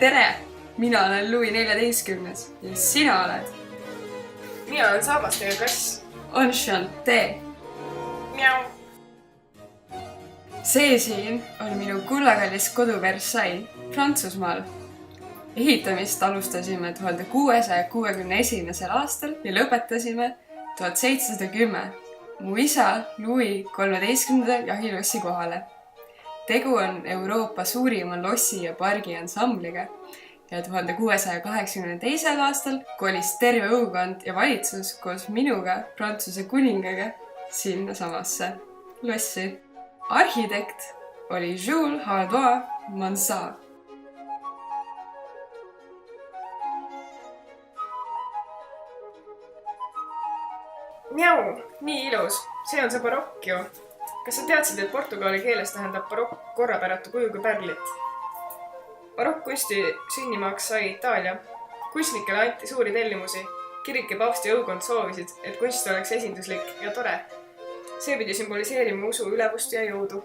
tere! Mina olen Louis 14 ja sina oled? Mina olen saamastega kass. Enchanté! Miau! See siin on minu kullakallis kodu Versailles, Prantsusmaal. Ehitamist alustasime 1661. aastal ja lõpetasime 1710. Mu isa Louis 13. jahilossi kohale. Tegu on Euroopa suurima lossi ja pargi ansambliga ja 1682. aastal kolis terve õukond ja valitsus koos minuga, Prantsuse kuningaga, sinna samasse lossi. Arhitekt oli Jules Hardouin Mansart. Miau! Nii ilus. See on see barokk ju. Kas sa teadsid, et portugali keeles tähendab barokk korrapäratu kujuga pärlit? Barokkkunsti sünnimaaks sai Itaalia. Kunstnikele anti suuri tellimusi. Kirik ja paavsti õukond soovisid, et kunst oleks esinduslik ja tore. See pidi sümboliseerima usu ülevust ja jõudu.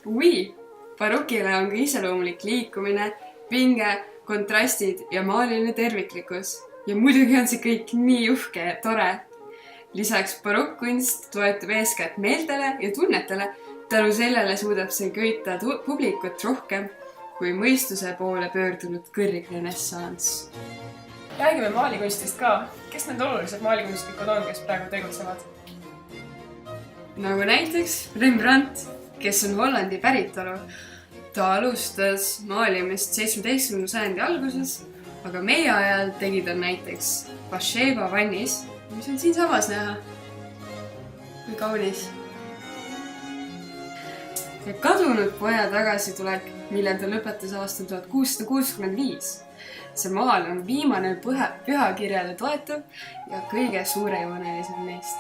Oui, barokile on ka iseloomulik liikumine, pinge, kontrastid ja maaliline terviklikkus. Ja muidugi on see kõik nii uhke ja tore. Lisaks barokkkunst toetub eeskätt meeltele ja tunnetele. Tänu sellele suudab see köita publikut rohkem kui mõistuse poole pöördunud kõrg renessanss. Räägime maalikunstist ka. Kes need olulised maalikunstnikud on, kes praegu tegutsevad? Nagu näiteks Rembrandt, kes on Hollandi päritolu. Ta alustas maalimist 17. sajandi alguses, aga meie ajal tegi ta näiteks Bathsheba vannis, mis on siin samas näha. Kui kaunis. Ja kadunud poja tagasitulek, mille ta lõpetas aastal 1665. See maal on viimane pühakirjale toetav ja kõige suurejoonelisem neist.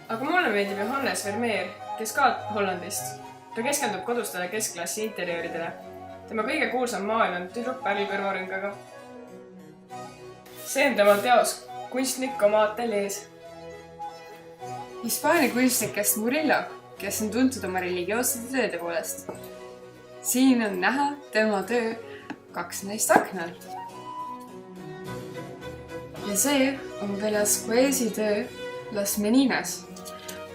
Aga mulle meeldib Johannes Vermeer, kes ka Hollandist. Ta keskendub kodustele keskklassi interiööridele. Tema kõige kuulsam maal on tüdruk pärlkõrvarüngaga. See on tema teos kunstnik oma ateljees. Hispaania kunstnikest Murillo, kes on tuntud oma religioossete tööde poolest. Siin on näha tema töö 2 neist aknal. Ja see on Velasquezi töö Las Meninas,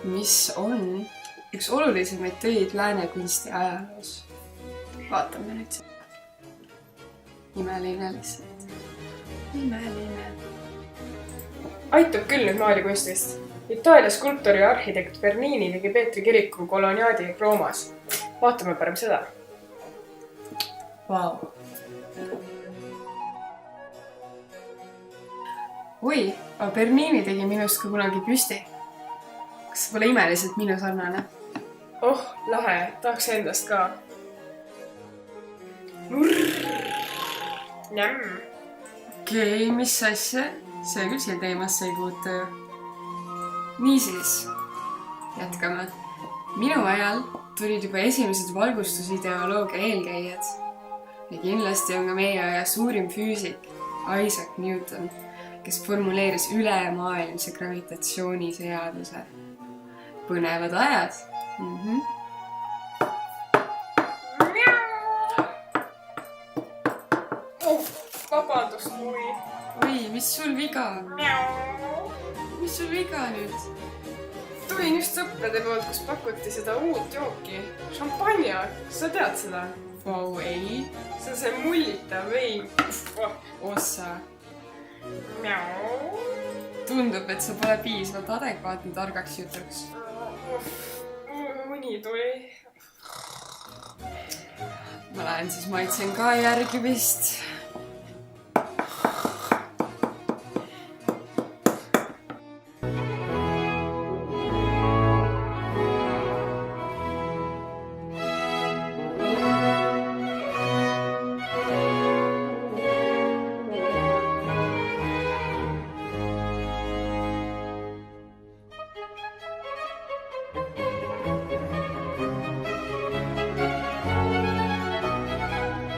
mis on üks olulisemaid töid lääne kunsti ajaloos. Vaatame nüüd seda. Imeline lihtsalt. Imeline. Aitab küll nüüd maalikunstist. Itaalia skulptor ja arhitekt Bernini tegi Peetri kiriku koloniaadi Roomas. Vaatame parem seda. Vau. Oi, aga Bernini tegi minust ka kunagi püsti. Kas see pole imeliselt minu sarnane? Oh, lahe. Tahaks endast ka. Njämm. Okei, mis asja? See küll siia teemasse ei puutu ju. Niisiis, jätkame. Minu ajal tulid juba esimesed valgustusideoloogia eelkäijad. Ja kindlasti on ka meie aja suurim füüsik Isaac Newton, kes formuleeris ülemaailmse gravitatsiooniseaduse. Põnevad ajad. Vabandust, Louis. Oi, mis sul viga? Mis sul viga nüüd? Tulin just sõprade poolt, kus pakuti seda uut jooki. Šampanja. Sa tead seda? Vau, ei. See on see mullitav vein. Ossa. Miau. Tundub, et sa pole piisavalt adekvaatne targaks jutuks. Uni tuli. Ma lähen siis maitsen ka järgi vist.